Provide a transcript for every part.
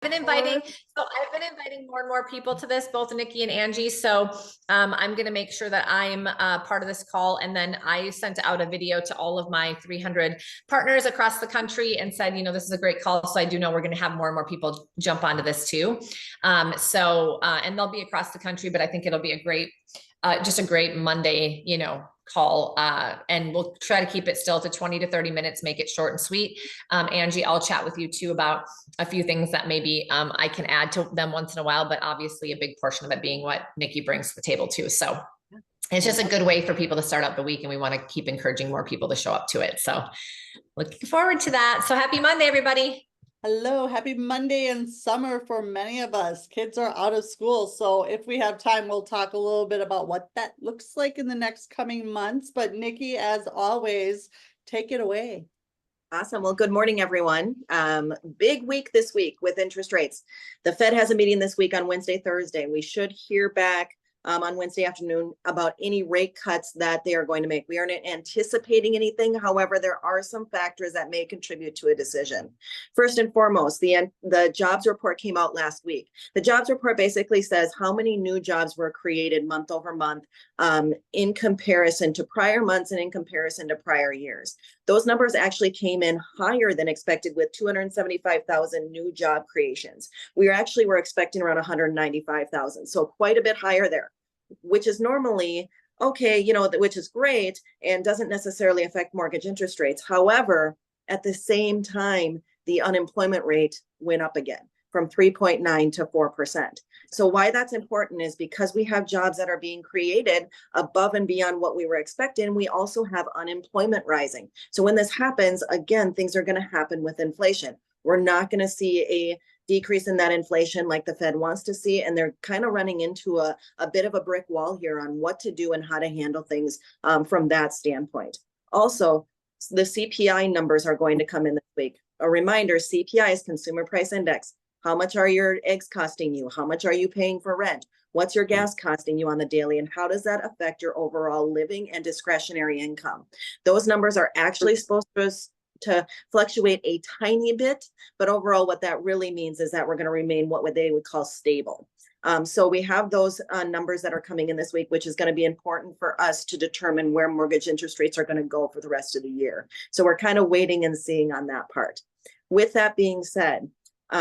been inviting, I've been inviting more and more people to this, both Nikki and Angie. So I'm going to make sure that I'm part of this call. And then I sent out a video to all of my 300 partners across the country and said, this is a great call. So I do know we're going to have more and more people jump onto this too. And they'll be across the country, but I think it'll be a great, just a great Monday, call. And we'll try to keep it still to 20 to 30 minutes, make it short and sweet. Angie, I'll chat with you too about a few things that maybe I can add to them once in a while, but obviously a big portion of it being what Nikki brings to the table too. So it's just a good way for people to start out the week, and we want to keep encouraging more people to show up to it. So looking forward to that. So happy Monday, everybody. Hello, happy Monday and summer for many of us. Kids are out of school. So if we have time, we'll talk a little bit about what that looks like in the next coming months. But Nikki, as always, take it away. Awesome. Well, good morning, everyone. Big week this week with interest rates. The Fed has a meeting this week on Wednesday, Thursday. We should hear back on Wednesday afternoon about any rate cuts that they are going to make. We aren't anticipating anything. However, there are some factors that may contribute to a decision. First and foremost, the jobs report came out last week. The jobs report basically says how many new jobs were created month over month in comparison to prior months and in comparison to prior years. Those numbers actually came in higher than expected with 275,000 new job creations. We were expecting around 195,000. So quite a bit higher there, which is normally okay, which is great and doesn't necessarily affect mortgage interest rates. However, at the same time, the unemployment rate went up again from 3.9 to 4%. So why that's important is because we have jobs that are being created above and beyond what we were expecting. We also have unemployment rising. So when this happens, again, things are going to happen with inflation. We're not going to see a decrease in that inflation like the Fed wants to see. And they're kind of running into a bit of a brick wall here on what to do and how to handle things from that standpoint. Also, the CPI numbers are going to come in this week. A reminder, CPI is Consumer Price Index. How much are your eggs costing you? How much are you paying for rent? What's your gas costing you on the daily? And how does that affect your overall living and discretionary income? Those numbers are actually supposed to fluctuate a tiny bit, but overall what that really means is that we're going to remain what they would call stable. So we have those numbers that are coming in this week, which is going to be important for us to determine where mortgage interest rates are going to go for the rest of the year. So we're kind of waiting and seeing on that part. With that being said,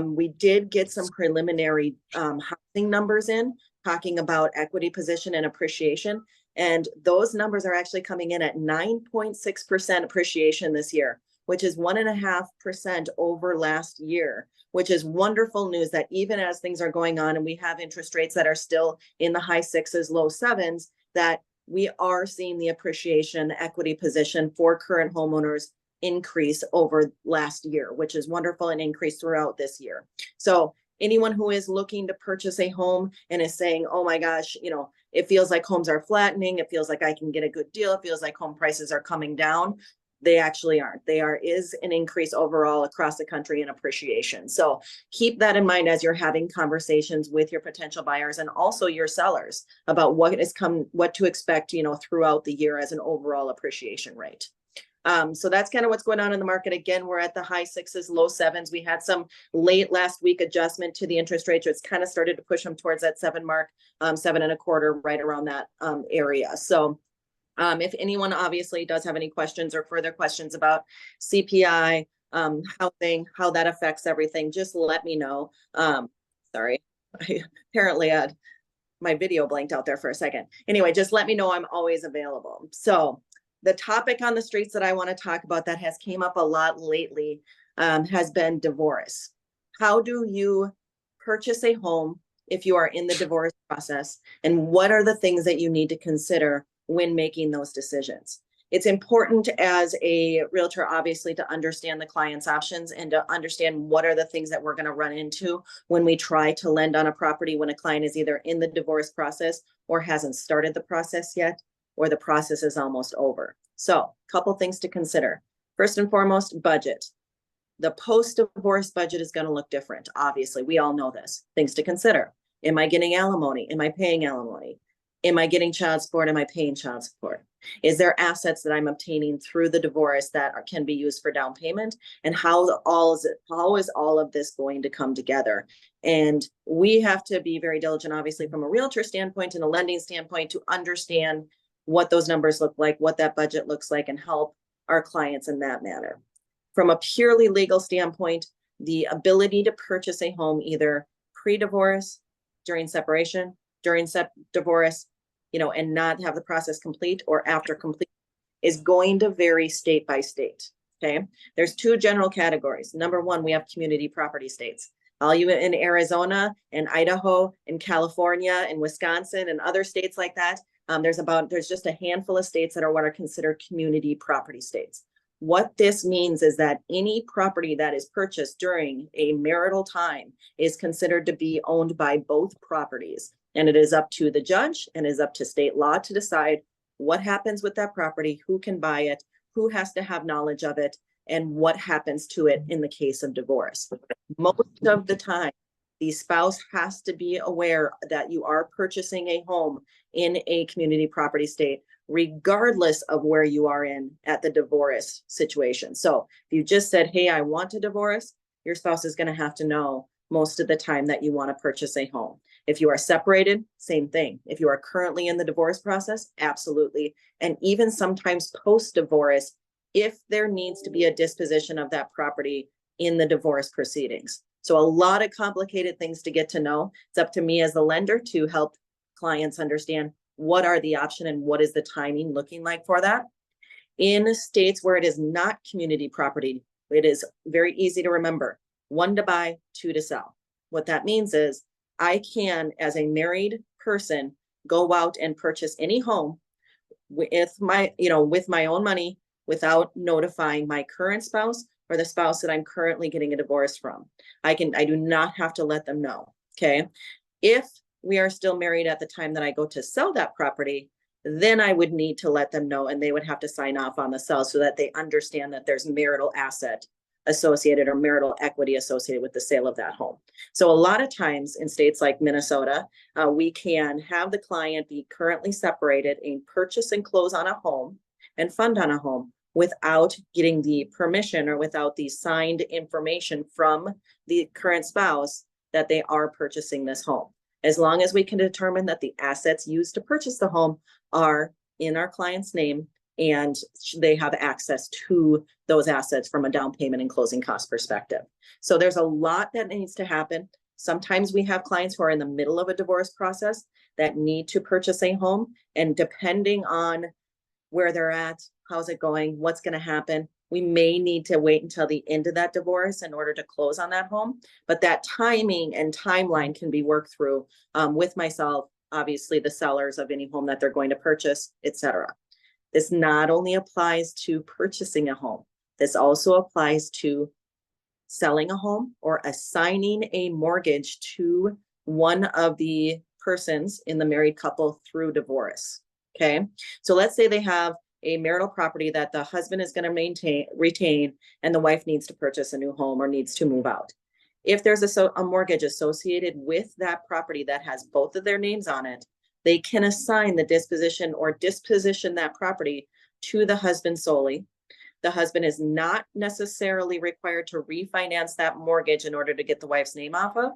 we did get some preliminary housing numbers in talking about equity position and appreciation. And those numbers are actually coming in at 9.6% appreciation this year, which is 1.5% over last year, which is wonderful news that even as things are going on and we have interest rates that are still in the high sixes, low sevens, that we are seeing the appreciation equity position for current homeowners increase over last year, which is wonderful and increased throughout this year. So anyone who is looking to purchase a home and is saying, oh my gosh, it feels like homes are flattening. It feels like I can get a good deal. It feels like home prices are coming down. They actually aren't. Is an increase overall across the country in appreciation. So keep that in mind as you're having conversations with your potential buyers and also your sellers about what to expect, throughout the year as an overall appreciation rate. So that's kind of what's going on in the market. Again, we're at the high sixes, low sevens. We had some late last week adjustment to the interest rates. It's kind of started to push them towards that 7 mark, 7.25, right around that area. So if anyone obviously does have any questions or further questions about CPI, housing, how that affects everything, just let me know. Sorry, apparently my video blanked out there for a second. Anyway, just let me know. I'm always available. So the topic on the streets that I want to talk about that has came up a lot lately has been divorce. How do you purchase a home if you are in the divorce process? And what are the things that you need to consider when making those decisions? It's important as a realtor, obviously, to understand the client's options and to understand what are the things that we're going to run into when we try to lend on a property when a client is either in the divorce process or hasn't started the process yet, or the process is almost over. So a couple things to consider. First and foremost, budget. The post-divorce budget is going to look different. Obviously, we all know this. Things to consider. Am I getting alimony? Am I paying alimony? Am I getting child support? Am I paying child support? Is there assets that I'm obtaining through the divorce that can be used for down payment? And how is all of this going to come together? And we have to be very diligent, obviously, from a realtor standpoint and a lending standpoint, to understand what those numbers look like, what that budget looks like, and help our clients in that manner. From a purely legal standpoint, the ability to purchase a home either pre-divorce, during separation, during divorce, and not have the process complete, or after complete, is going to vary state by state. Okay. There's two general categories. Number one, we have community property states. All you in Arizona and Idaho and California and Wisconsin and other states like that. There's just a handful of states that are what are considered community property states. What this means is that any property that is purchased during a marital time is considered to be owned by both properties. And it is up to the judge and is up to state law to decide what happens with that property, who can buy it, who has to have knowledge of it, and what happens to it in the case of divorce. Most of the time, the spouse has to be aware that you are purchasing a home in a community property state, regardless of where you are at the divorce situation. So if you just said, hey, I want a divorce, your spouse is going to have to know most of the time that you want to purchase a home. If you are separated, same thing. If you are currently in the divorce process, absolutely. And even sometimes post-divorce, if there needs to be a disposition of that property in the divorce proceedings. So a lot of complicated things to get to know. It's up to me as the lender to help clients understand what are the options and what is the timing looking like for that. In states where it is not community property, it is very easy to remember. 1 to buy, 2 to sell. What that means is I can, as a married person, go out and purchase any home with my own money without notifying my current spouse or the spouse that I'm currently getting a divorce from. I do not have to let them know. Okay. If we are still married at the time that I go to sell that property, then I would need to let them know, and they would have to sign off on the sell so that they understand that there's marital asset associated or marital equity associated with the sale of that home. So a lot of times in states like Minnesota, we can have the client be currently separated and purchase and close on a home and fund on a home without getting the permission or without the signed information from the current spouse that they are purchasing this home. As long as we can determine that the assets used to purchase the home are in our client's name and they have access to those assets from a down payment and closing cost perspective. So there's a lot that needs to happen. Sometimes we have clients who are in the middle of a divorce process that need to purchase a home, and depending on where they're at, how's it going, what's going to happen, we may need to wait until the end of that divorce in order to close on that home. But that timing and timeline can be worked through with myself, obviously the sellers of any home that they're going to purchase, etc. This not only applies to purchasing a home, this also applies to selling a home or assigning a mortgage to one of the persons in the married couple through divorce. Okay, so let's say they have a marital property that the husband is going to retain, and the wife needs to purchase a new home or needs to move out. If there's a mortgage associated with that property that has both of their names on it, they can assign the disposition or disposition that property to the husband solely. The husband is not necessarily required to refinance that mortgage in order to get the wife's name off of.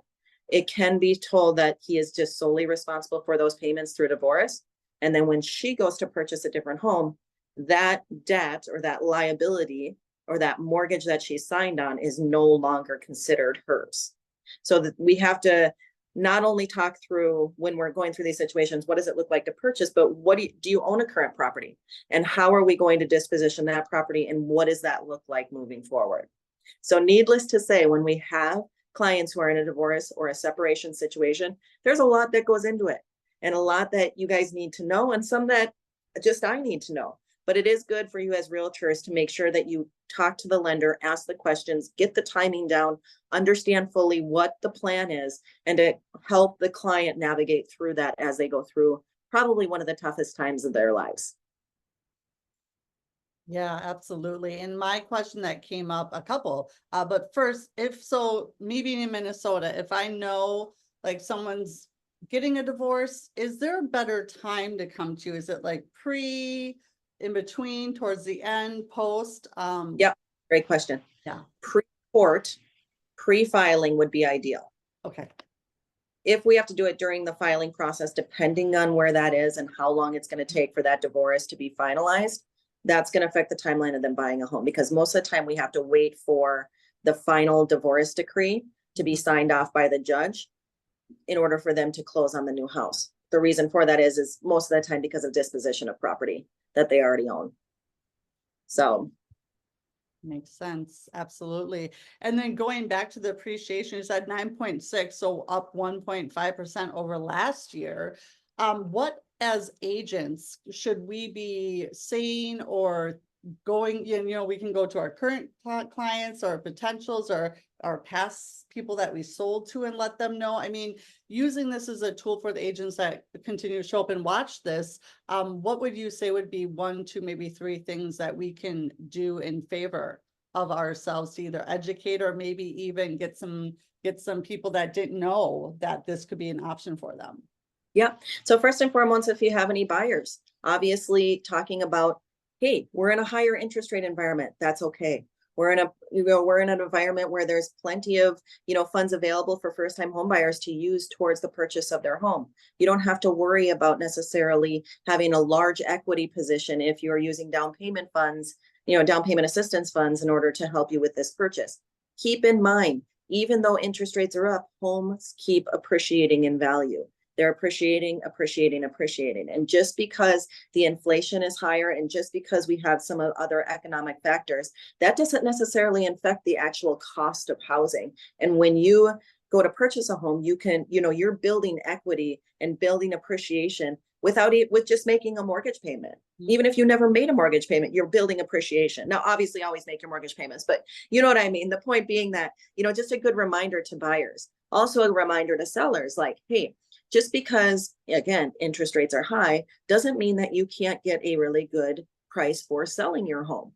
It can be told that he is just solely responsible for those payments through divorce. And then when she goes to purchase a different home, that debt or that liability or that mortgage that she signed on is no longer considered hers. So that we have to not only talk through, when we're going through these situations, what does it look like to purchase, but what do you own a current property, and how are we going to disposition that property, and what does that look like moving forward? So needless to say, when we have clients who are in a divorce or a separation situation, there's a lot that goes into it, and a lot that you guys need to know, and some that just I need to know. But it is good for you as realtors to make sure that you talk to the lender, ask the questions, get the timing down, understand fully what the plan is, and to help the client navigate through that as they go through probably one of the toughest times of their lives. Yeah, absolutely. And my question that came up a couple, but first, me being in Minnesota, if I know like someone's getting a divorce, is there a better time to come to? Is it like pre, in between, towards the end, post? Yep, great question. Yeah. Pre-court, pre-filing would be ideal. Okay. If we have to do it during the filing process, depending on where that is and how long it's going to take for that divorce to be finalized, that's going to affect the timeline of them buying a home, because most of the time we have to wait for the final divorce decree to be signed off by the judge in order for them to close on the new house. The reason for that is most of the time because of disposition of property that they already own. So Makes sense. Absolutely. And then going back to the appreciation, you said 9.6, so up 1.5% over last year. What as agents should we be saying or going, we can go to our current clients or potentials or our past people that we sold to and let them know. I mean, using this as a tool for the agents that continue to show up and watch this, what would you say would be 1, 2, maybe 3 things that we can do in favor of ourselves to either educate or maybe even get some people that didn't know that this could be an option for them? yeah. So first and foremost, if you have any buyers, obviously talking about, hey, we're in a higher interest rate environment. That's okay. We're in an environment where there's plenty of, funds available for first-time home buyers to use towards the purchase of their home. You don't have to worry about necessarily having a large equity position if you're using down payment funds, down payment assistance funds in order to help you with this purchase. Keep in mind, even though interest rates are up, homes keep appreciating in value. They're appreciating. And just because the inflation is higher and just because we have some other economic factors, that doesn't necessarily affect the actual cost of housing. And when you go to purchase a home, you can, you're building equity and building appreciation with just making a mortgage payment. Even if you never made a mortgage payment, you're building appreciation. Now, obviously always make your mortgage payments, but you know what I mean? The point being that, just a good reminder to buyers, also a reminder to sellers, like, hey, just because, again, interest rates are high doesn't mean that you can't get a really good price for selling your home.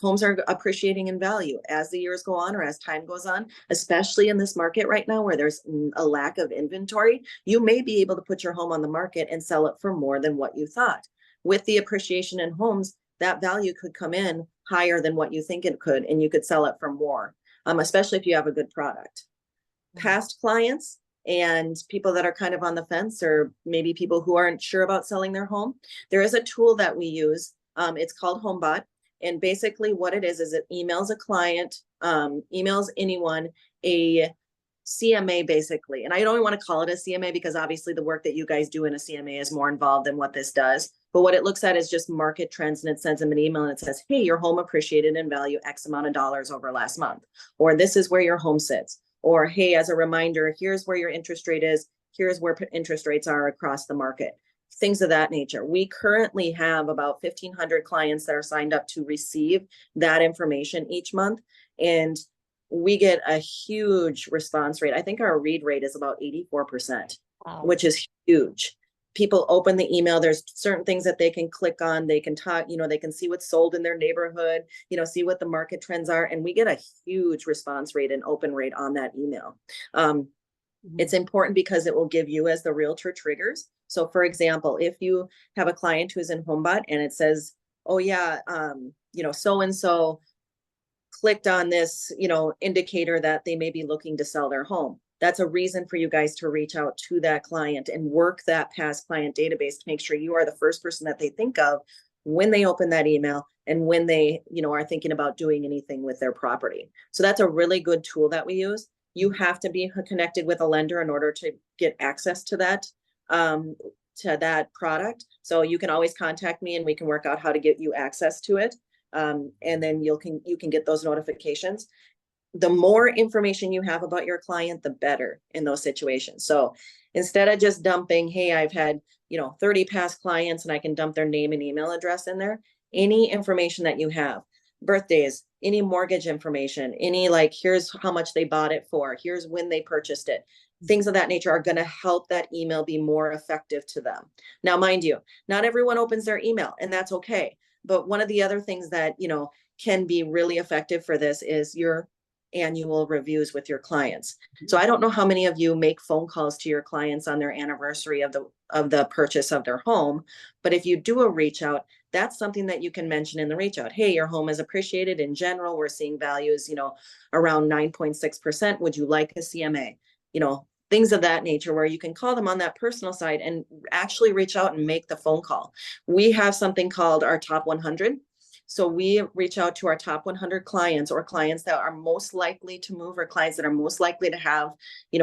Homes are appreciating in value as the years go on or as time goes on, especially in this market right now where there's a lack of inventory. You may be able to put your home on the market and sell it for more than what you thought. With the appreciation in homes, that value could come in higher than what you think it could, and you could sell it for more, especially if you have a good product. Past clients and people that are kind of on the fence, or maybe people who aren't sure about selling their home, there is a tool that we use. It's called HomeBot. And basically what it is it emails a client, emails anyone a CMA basically. And I don't want to call it a CMA because obviously the work that you guys do in a CMA is more involved than what this does. But what it looks at is just market trends, and it sends them an email and it says, hey, your home appreciated in value X amount of dollars over last month, or this is where your home sits. Or, hey, as a reminder, here's where your interest rate is. Here's where interest rates are across the market. Things of that nature. We currently have about 1,500 clients that are signed up to receive that information each month. And we get a huge response rate. I think our read rate is about 84%, wow, which is huge. People open the email. There's certain things that they can click on. They can talk, they can see what's sold in their neighborhood, see what the market trends are. And we get a huge response rate and open rate on that email. It's important because it will give you as the realtor triggers. So for example, if you have a client who's in HomeBot and it says, oh yeah, so-and-so clicked on this, indicator that they may be looking to sell their home. That's a reason for you guys to reach out to that client and work that past client database to make sure you are the first person that they think of when they open that email and when they, are thinking about doing anything with their property. So that's a really good tool that we use. You have to be connected with a lender in order to get access to that product. So you can always contact me and we can work out how to get you access to it. And then you can get those notifications. The more information you have about your client, the better in those situations. So instead of just dumping, hey, I've had, 30 past clients and I can dump their name and email address in there, any information that you have, birthdays, any mortgage information, any here's how much they bought it for, here's when they purchased it, things of that nature are going to help that email be more effective to them. Now, mind you, not everyone opens their email, and that's okay. But one of the other things that, can be really effective for this is your annual reviews with your clients. So I don't know how many of you make phone calls to your clients on their anniversary of the purchase of their home, but if you do a reach out, that's something that you can mention in the reach out. Hey, your home is appreciated in general. We're seeing values, around 9.6%. Would you like a CMA? Things of that nature, where you can call them on that personal side and actually reach out and make the phone call. We have something called our top 100. So we reach out to our top 100 clients, or clients that are most likely to move, or clients that are most likely to have,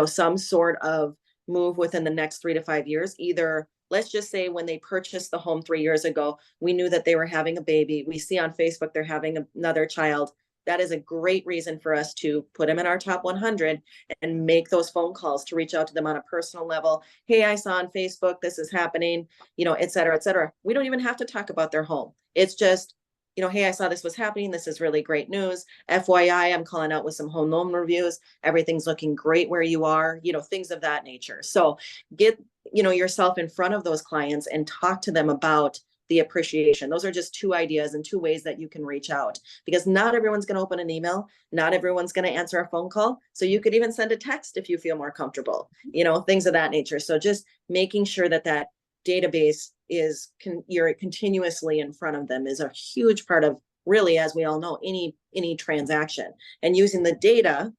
some sort of move within the next 3 to 5 years. Either, let's just say, when they purchased the home 3 years ago, we knew that they were having a baby. We see on Facebook they're having another child. That is a great reason for us to put them in our top 100 and make those phone calls to reach out to them on a personal level. Hey, I saw on Facebook, this is happening, et cetera, et cetera. We don't even have to talk about their home. It's just, hey, I saw this was happening. This is really great news. FYI, I'm calling out with some home loan reviews. Everything's looking great where you are, things of that nature. So get, yourself in front of those clients and talk to them about the appreciation. Those are just 2 ideas and 2 ways that you can reach out, because not everyone's going to open an email. Not everyone's going to answer a phone call. So you could even send a text if you feel more comfortable, things of that nature. So just making sure that database is you're continuously in front of them is a huge part of, really, as we all know, any transaction, and using the data,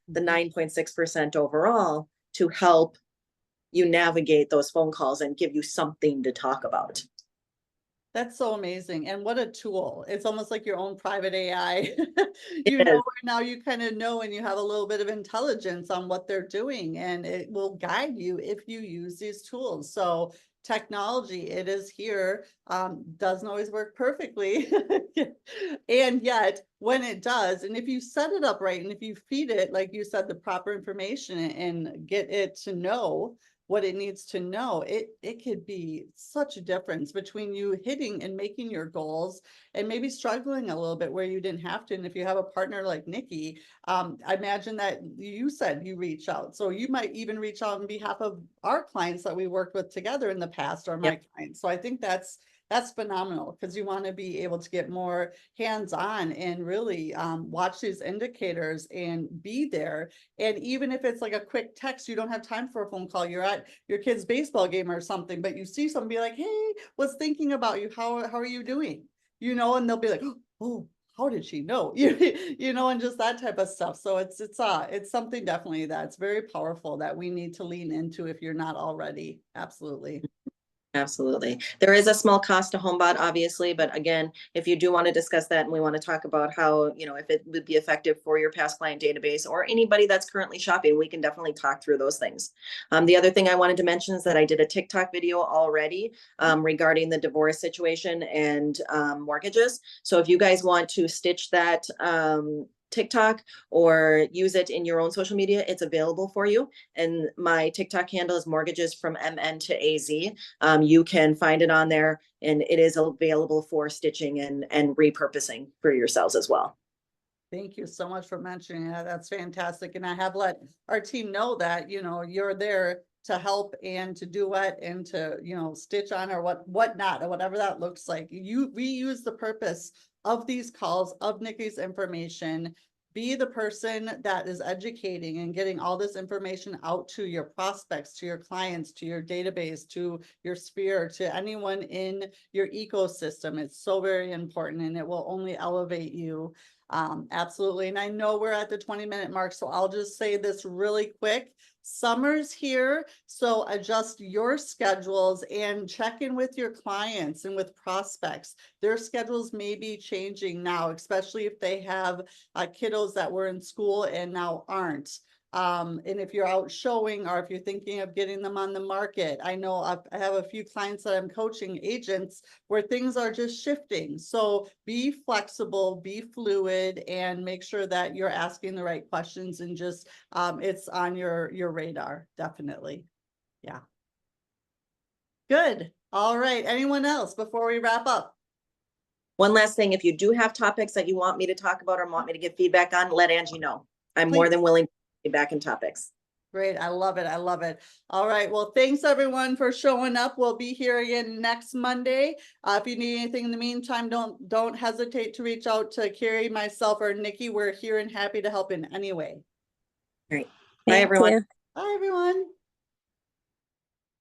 the 9.6% overall, to help you navigate those phone calls and give you something to talk about. That's so amazing. And what a tool. It's almost like your own private AI. Now you kind of know, and you have a little bit of intelligence on what they're doing, and it will guide you if you use these tools. So technology, it is here, doesn't always work perfectly. And yet when it does, and if you set it up right, and if you feed it, like you said, the proper information, and get it to know what it needs to know, it could be such a difference between you hitting and making your goals, and maybe struggling a little bit where you didn't have to. And if you have a partner like Nikki, I imagine that you said you reach out. So you might even reach out on behalf of our clients that we worked with together in the past, or my clients. So I think that's phenomenal, because you want to be able to get more hands-on and really watch these indicators and be there. And even if it's like a quick text, you don't have time for a phone call, you're at your kid's baseball game or something, but you see someone, be like, hey, was thinking about you, how are you doing? And they'll be like, oh, how did she know? And just that type of stuff. So it's something definitely that's very powerful that we need to lean into if you're not already. Absolutely. Absolutely. There is a small cost to HomeBot, obviously, but again, if you do want to discuss that, and we want to talk about how, if it would be effective for your past client database or anybody that's currently shopping, we can definitely talk through those things. The other thing I wanted to mention is that I did a TikTok video already regarding the divorce situation and mortgages. So if you guys want to stitch that TikTok or use it in your own social media, it's available for you. And my TikTok handle is mortgages from MN to AZ. You can find it on there, and it is available for stitching and repurposing for yourselves as well. Thank you so much for mentioning that. That's fantastic. And I have let our team know that, you're there to help and to do it and to, stitch on or whatnot, or whatever that looks like. We use the purpose of these calls, of Nikki's information, be the person that is educating and getting all this information out to your prospects, to your clients, to your database, to your sphere, to anyone in your ecosystem. It's so very important, and it will only elevate you. Absolutely. And I know we're at the 20-minute mark, so I'll just say this really quick. Summer's here, so adjust your schedules and check in with your clients and with prospects. Their schedules may be changing now, especially if they have kiddos that were in school and now aren't. And if you're out showing, or if you're thinking of getting them on the market, I know I have a few clients that I'm coaching, agents, where things are just shifting. So be flexible, be fluid, and make sure that you're asking the right questions, and just it's on your radar. Definitely. Yeah. Good. All right. Anyone else before we wrap up? One last thing, if you do have topics that you want me to talk about or want me to give feedback on, let Angie know. I'm more than willing to get back in topics. Great. I love it. I love it. All right. Well, thanks everyone for showing up. We'll be here again next Monday. If you need anything in the meantime, don't hesitate to reach out to Carrie, myself, or Nikki. We're here and happy to help in any way. Great. Bye, Thank everyone. you. Bye, everyone.